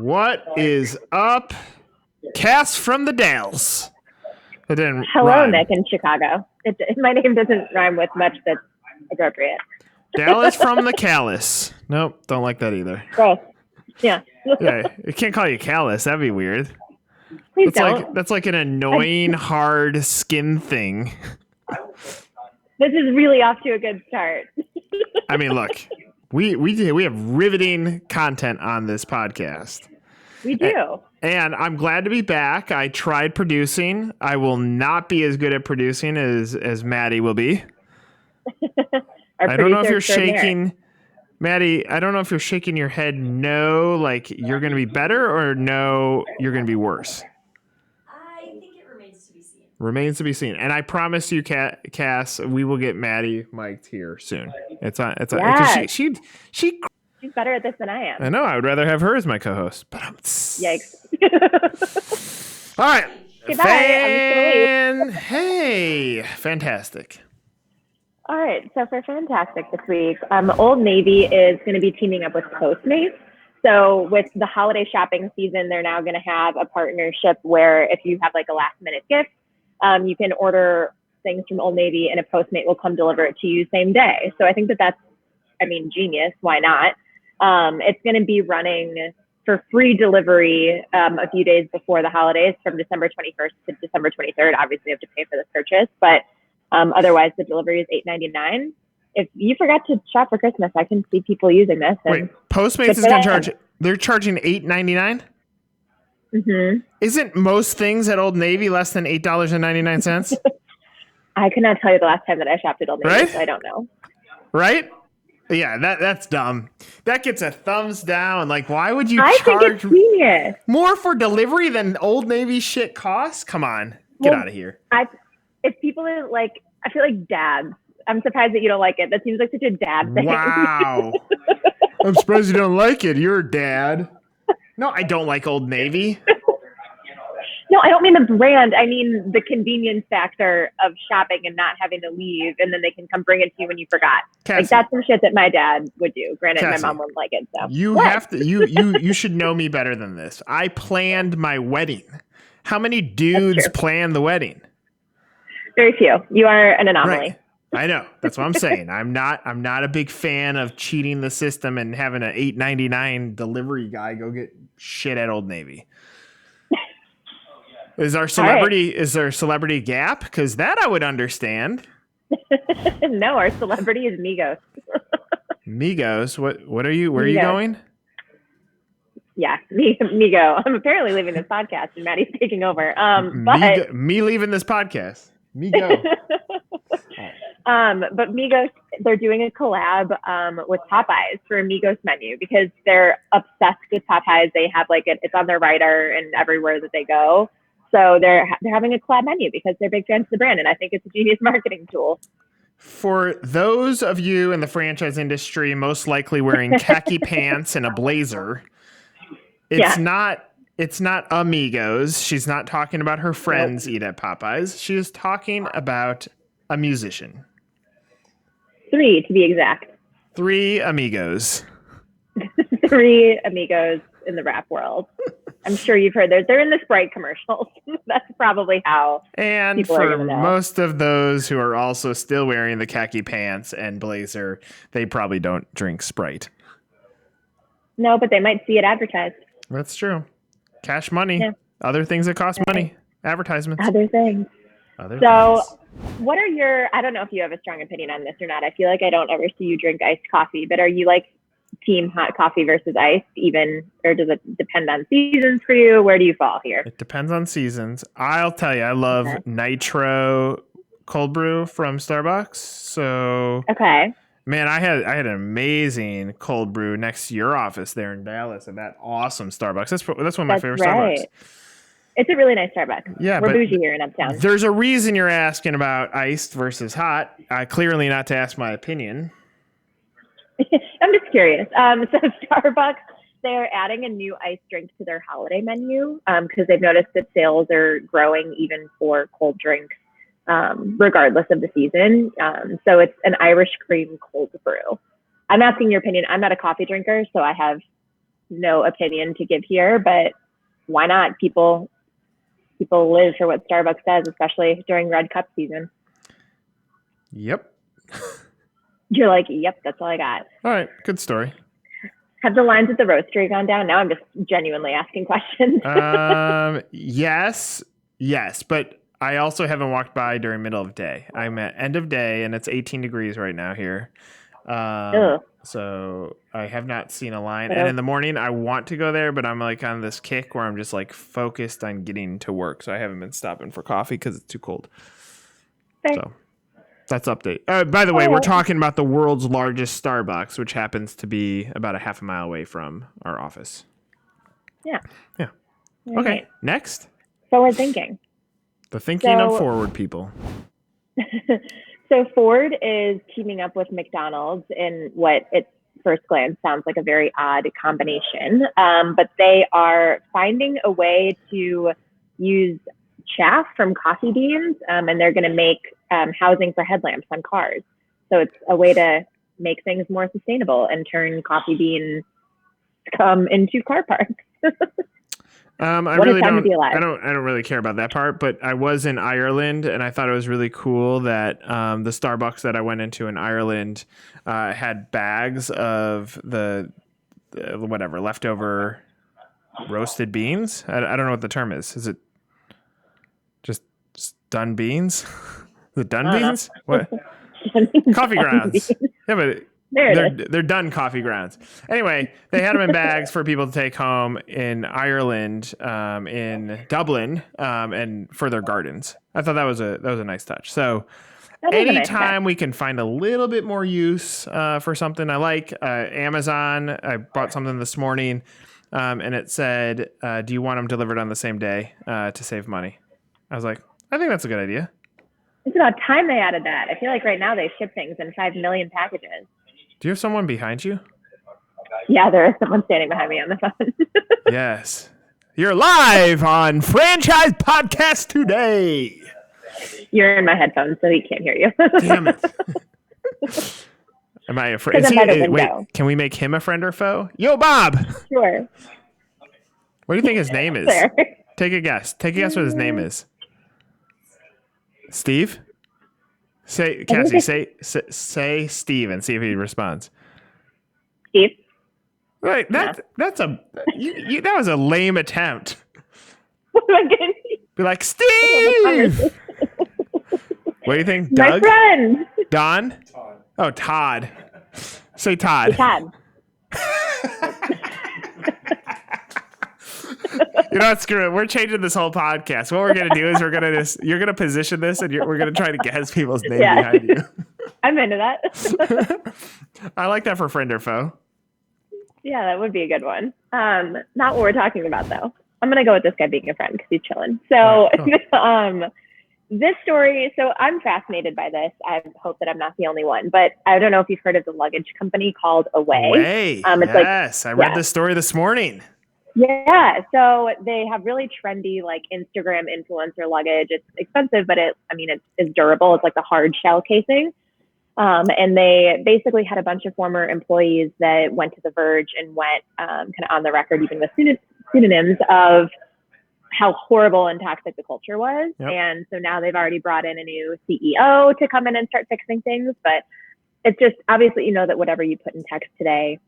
What is up? Cass from the Dales. It didn't Hello, rhyme. Nick in Chicago. My name doesn't rhyme with much that's appropriate. Dallas from the Callus. Nope, don't like that either. Gross. Yeah. Yeah, I can't call you Callus. That'd be weird. Please don't. That's like an annoying, hard skin thing. This is really off to a good start. I mean, look, we have riveting content on this podcast. We do. And I'm glad to be back. I tried producing. I will not be as good at producing as Maddie will be. I don't know if you're shaking, Maddie. I don't know if you're shaking your head no, like you're going to be better, or no, you're going to be worse. I think it remains to be seen. Remains to be seen. And I promise you, Cass, we will get Maddie mic'd here soon. It's on. Yes. She's better at this than I am. I know. I would rather have her as my co-host. But Yikes. All right. Goodbye. Hey, fantastic. All right. So for Fantastic this week, Old Navy is going to be teaming up with Postmates. So with the holiday shopping season, they're now going to have a partnership where if you have like a last minute gift, you can order things from Old Navy and a Postmate will come deliver it to you same day. So I think that's genius. Why not? It's going to be running for free delivery a few days before the holidays from December 21st to December 23rd. Obviously, you have to pay for this purchase, but otherwise the delivery is $8.99. If you forgot to shop for Christmas, I can see people using this. Wait, Postmates is going to charge, they're charging $8.99? Mm-hmm. Isn't most things at Old Navy less than $8.99? I could not tell you the last time that I shopped at Old Navy, right? So I don't know. Right? Yeah, that's dumb. That gets a thumbs down. Like, why would you I charge think it's genius. More for delivery than Old Navy shit costs? Come on, get out of here. If people are like, I feel like dads. I'm surprised that you don't like it. That seems like such a dad thing. Wow. I'm surprised you don't like it. You're a dad. No, I don't like Old Navy. No, I don't mean the brand. I mean the convenience factor of shopping and not having to leave, and then they can come bring it to you when you forgot. Cassie, like that's some shit that my dad would do. Granted, Cassie, my mom wouldn't like it. So you have to. You should know me better than this. I planned my wedding. How many dudes planned the wedding? Very few. You are an anomaly. Right. I know. That's what I'm saying. I'm not a big fan of cheating the system and having an $8.99 delivery guy go get shit at Old Navy. Is there a celebrity gap? Because that I would understand. No, our celebrity is Migos. Migos? What are you? Where are you going? Yeah, Migo. I'm apparently leaving this podcast and Maddie's taking over. But me leaving this podcast. Migo. But Migos, they're doing a collab with Popeyes for a Migos menu because they're obsessed with Popeyes. They have it's on their rider and everywhere that they go. So they're having a collab menu because they're big fans of the brand, and I think it's a genius marketing tool. For those of you in the franchise industry, most likely wearing khaki pants and a blazer, it's not amigos. She's not talking about her friends eat at Popeyes. She is talking about a musician. 3 to be exact. 3 amigos. 3 amigos in the rap world. I'm sure you've heard they're in the Sprite commercials. That's probably how. And for most of those who are also still wearing the khaki pants and blazer, they probably don't drink Sprite. No, but they might see it advertised. That's true. Cash money. Yeah. Other things that cost money. Advertisements. Other things. What are I don't know if you have a strong opinion on this or not. I feel like I don't ever see you drink iced coffee, but are you like team hot coffee versus iced or does it depend on seasons for you? Where do you fall here? It depends on seasons. I'll tell you, I love Nitro cold brew from Starbucks. So, man, I had an amazing cold brew next to your office there in Dallas at that awesome Starbucks. That's one of my favorite Starbucks. It's a really nice Starbucks. Yeah, we're bougie here in Uptown. There's a reason you're asking about iced versus hot. Clearly not to ask my opinion. I'm just curious. So Starbucks, they're adding a new iced drink to their holiday menu because they've noticed that sales are growing even for cold drinks, regardless of the season. So it's an Irish cream cold brew. I'm asking your opinion. I'm not a coffee drinker, so I have no opinion to give here, but why not? People live for what Starbucks does, especially during Red Cup season. Yep. You're like, yep, that's all I got. All right, good story. Have the lines at the roastery gone down? Now I'm just genuinely asking questions. Yes, but I also haven't walked by during middle of day. I'm at end of day, and it's 18 degrees right now here. So I have not seen a line. And in the morning, I want to go there, but I'm like on this kick where I'm just like focused on getting to work. So I haven't been stopping for coffee because it's too cold. Fair. So that's update. By the way, we're talking about the world's largest Starbucks, which happens to be about a half a mile away from our office. Yeah. Yeah. All Okay. right. Next. Forward thinking. The thinking of forward people. So Ford is teaming up with McDonald's in what at first glance sounds like a very odd combination, but they are finding a way to use chaff from coffee beans, and they're going to make housing for headlamps on cars. So it's a way to make things more sustainable and turn coffee beans into car parks. I don't really care about that part, but I was in Ireland and I thought it was really cool that the Starbucks that I went into in Ireland had bags of the whatever leftover roasted beans. I don't know what the term is. Is it just done beans? The done beans? What? Coffee grounds. Yeah, but they're done coffee grounds. Anyway, they had them in bags for people to take home in Ireland, in Dublin, and for their gardens. I thought that was a nice touch. So anytime we can find a little bit more use for something, I like Amazon. I bought something this morning, and it said, "Do you want them delivered on the same day to save money?" I was like, I think that's a good idea. It's about time they added that. I feel like right now they ship things in 5 million packages. Do you have someone behind you? Yeah, there is someone standing behind me on the phone. Yes. You're live on Franchise Podcast Today. You're in my headphones, so he can't hear you. Damn it. Am I a friend? Wait, can we make him a friend or foe? Yo, Bob. Sure. What do you think his name is? Fair. Take a guess. Take a guess what his name is. Steve? Cassie, say Steve and see if he responds. Steve? Right, that was a lame attempt. What am I going to be like, Steve! What do you think, Doug? My friend! Don? Todd. Oh, Todd. Say Todd. Hey, Todd. You know what? Screw it. We're changing this whole podcast. What we're going to do is you're going to position this and we're going to try to guess people's name behind you. I'm into that. I like that for friend or foe. Yeah, that would be a good one. Not what we're talking about, though. I'm going to go with this guy being a friend because he's chilling. So this story, so I'm fascinated by this. I hope that I'm not the only one, but I don't know if you've heard of the luggage company called Away. Yes, I read this story this morning. Yeah, so they have really trendy like Instagram influencer luggage. It's expensive, but it's durable. It's like the hard shell casing. And they basically had a bunch of former employees that went to The Verge and went kind of on the record using the pseudonyms of how horrible and toxic the culture was. Yep. And so now they've already brought in a new CEO to come in and start fixing things. But it's just obviously, that whatever you put in text today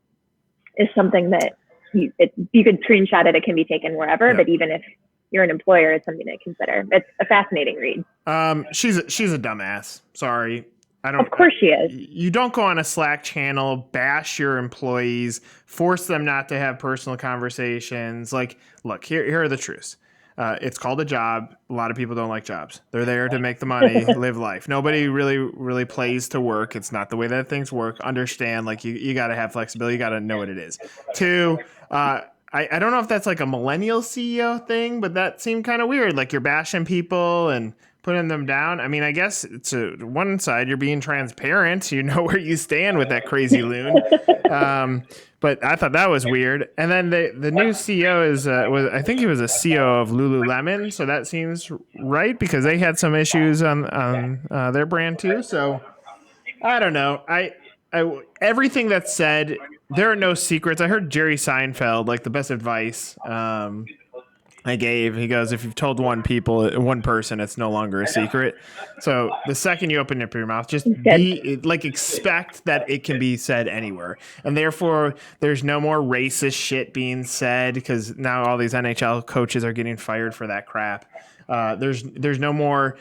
is something that you could screenshot it. It can be taken wherever, yep. But even if you're an employer, it's something to consider. It's a fascinating read. She's a dumbass. Sorry. Of course she is. You don't go on a Slack channel, bash your employees, force them not to have personal conversations. Like, look, here are the truths. It's called a job. A lot of people don't like jobs. They're there to make the money, live life. Nobody really plays to work. It's not the way that things work. Understand, like you got to have flexibility. You got to know what it is. Two, I don't know if that's like a millennial CEO thing, but that seemed kind of weird. Like you're bashing people and putting them down. I mean, I guess it's one side, you're being transparent. You know where you stand with that crazy loon. But I thought that was weird. And then the new CEO I think he was a CEO of Lululemon. So that seems right because they had some issues on their brand too. So I don't know. Everything that's said there are no secrets. I heard Jerry Seinfeld, like the best advice I gave. He goes, if you've told one person, it's no longer a secret. So the second you open up your mouth, just expect that it can be said anywhere. And therefore, there's no more racist shit being said because now all these NHL coaches are getting fired for that crap. There's no more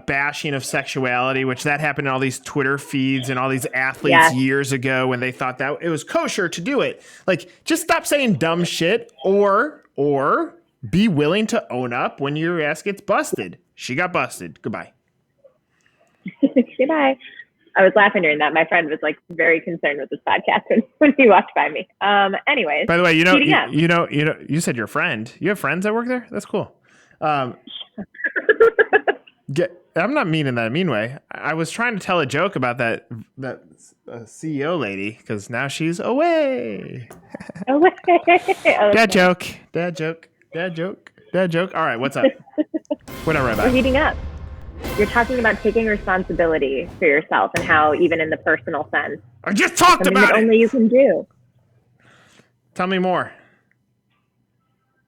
bashing of sexuality, which that happened in all these Twitter feeds and all these athletes years ago when they thought that it was kosher to do it. Like, just stop saying dumb shit or be willing to own up when your ass gets busted. She got busted. Goodbye. Goodbye. I was laughing during that. My friend was like very concerned with this podcast when he walked by me. Anyways. By the way, you said your friend. You have friends that work there? That's cool. I'm not mean in that mean way. I was trying to tell a joke about that CEO lady because now she's away. Dad joke. All right, what's up? We're not right back. We're heating up. You're talking about taking responsibility for yourself and how even in the personal sense. I just talked about it. Only you can do. Tell me more.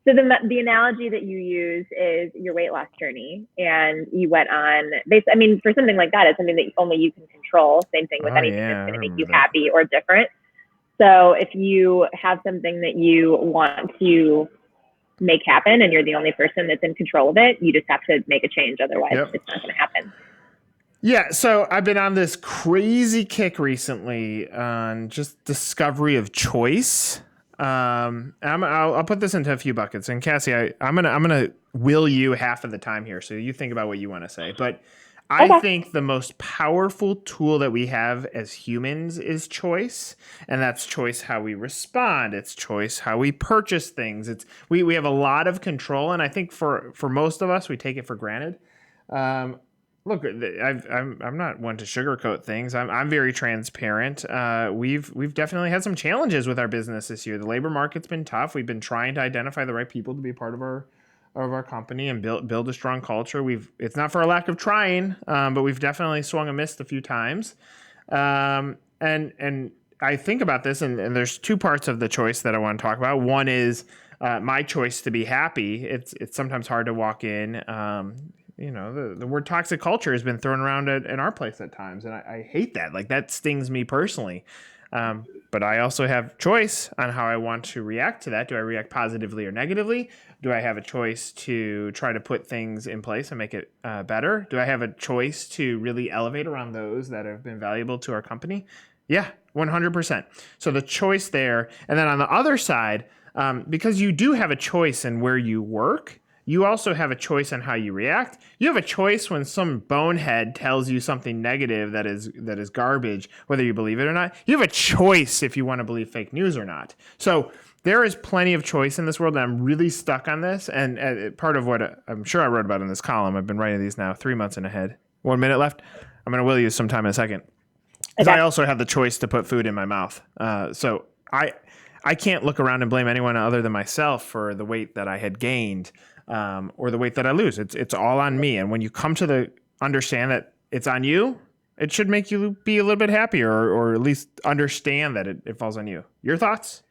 So the analogy that you use is your weight loss journey, and you went on. For something like that, it's something that only you can control. Same thing with anything that's going to make you happy or different. So if you have something that you want to make happen, and you're the only person that's in control of it, you just have to make a change. Otherwise, it's not going to happen. Yeah, so I've been on this crazy kick recently on just discovery of choice. I'll put this into a few buckets. And Cassie, I'm gonna will you half of the time here, so you think about what you want to say. But I think the most powerful tool that we have as humans is choice, and that's choice how we respond. It's choice how we purchase things. We have a lot of control, and I think for most of us, we take it for granted. Look, I'm not one to sugarcoat things. I'm very transparent. We've definitely had some challenges with our business this year. The labor market's been tough. We've been trying to identify the right people to be part of our company and build a strong culture. It's not for a lack of trying, but we've definitely swung a miss a few times. And I think about this, and there's two parts of the choice that I want to talk about. One is my choice to be happy. It's sometimes hard to walk in. The word toxic culture has been thrown around in our place at times, and I hate that. Like, that stings me personally. But I also have choice on how I want to react to that. Do I react positively or negatively? Do I have a choice to try to put things in place and make it better? Do I have a choice to really elevate around those that have been valuable to our company? Yeah, 100%. So the choice there. And then on the other side, because you do have a choice in where you work, you also have a choice on how you react. You have a choice when some bonehead tells you something negative that is garbage, whether you believe it or not. You have a choice if you want to believe fake news or not. So there is plenty of choice in this world, and I'm really stuck on this. And part of what I'm sure I wrote about in this column, I've been writing these now 3 months in ahead. 1 minute left. I'm going to will you sometime in a second. Because I also have the choice to put food in my mouth. So I can't look around and blame anyone other than myself for the weight that I had gained. Or the weight that I lose. It's all on me. And when you come to understand that it's on you, it should make you be a little bit happier or at least understand that it falls on you. Your thoughts?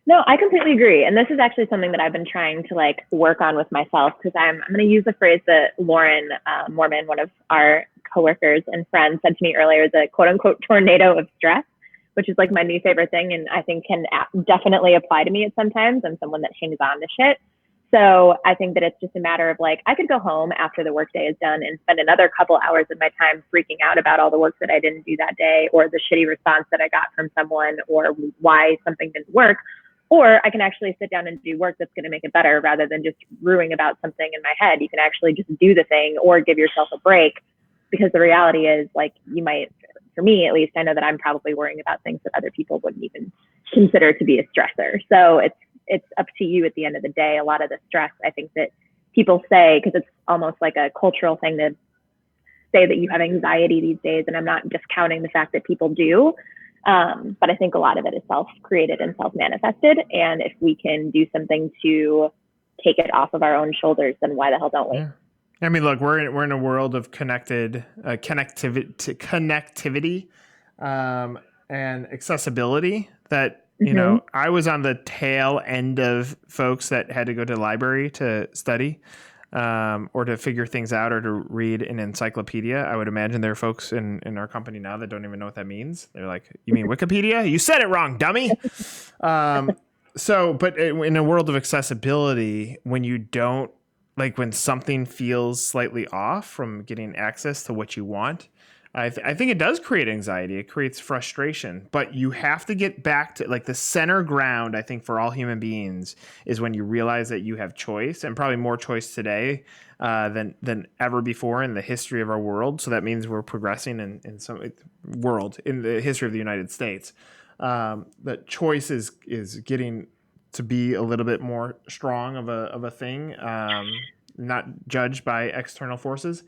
No, I completely agree. And this is actually something that I've been trying to work on with myself, because I'm going to use the phrase that Lauren Mormon, one of our coworkers and friends, said to me earlier, the quote unquote tornado of stress, which is my new favorite thing. And I think can definitely apply to me at sometimes. I'm someone that hangs on to shit. So I think that it's just a matter of I could go home after the workday is done and spend another couple hours of my time freaking out about all the work that I didn't do that day, or the shitty response that I got from someone, or why something didn't work. Or I can actually sit down and do work that's going to make it better, rather than just brewing about something in my head. You can actually just do the thing or give yourself a break, because the reality is you might, for me at least, I know that I'm probably worrying about things that other people wouldn't even consider to be a stressor. So it's up to you at the end of the day. A lot of the stress, I think, that people say, because it's almost like a cultural thing to say that you have anxiety these days, and I'm not discounting the fact that people do, but I think a lot of it is self-created and self-manifested, and if we can do something to take it off of our own shoulders, then why the hell don't we? Yeah. I mean, look, we're in a world of connectivity. and accessibility that, you know, I was on the tail end of folks that had to go to the library to study or to figure things out or to read an encyclopedia. I would imagine there are folks in our company now that don't even know what that means. They're like, you mean Wikipedia? You said it wrong, dummy. But in a world of accessibility, when you don't, like when something feels slightly off from getting access to what you want, I think it does create anxiety. It creates frustration, but you have to get back to like the center ground. I think for all human beings is when you realize that you have choice, and probably more choice today than ever before in the history of our world. So that means we're progressing in some world in the history of the United States. That choice is getting to be a little bit more strong of a thing, not judged by external forces.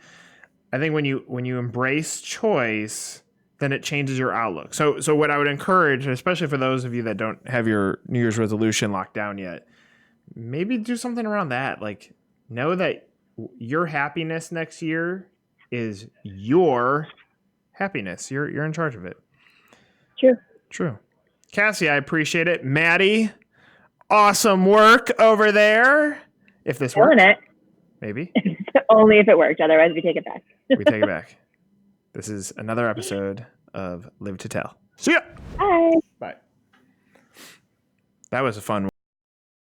I think when you embrace choice, then it changes your outlook. So what I would encourage, especially for those of you that don't have your New Year's resolution locked down yet, maybe do something around that. Like, know that your happiness next year is your happiness. You're in charge of it. True. Cassie, I appreciate it. Maddie, awesome work over there. If this works, maybe. Only if it worked. Otherwise, we take it back. We take it back. This is another episode of Live to Tell. See ya. Bye. Bye. That was a fun one.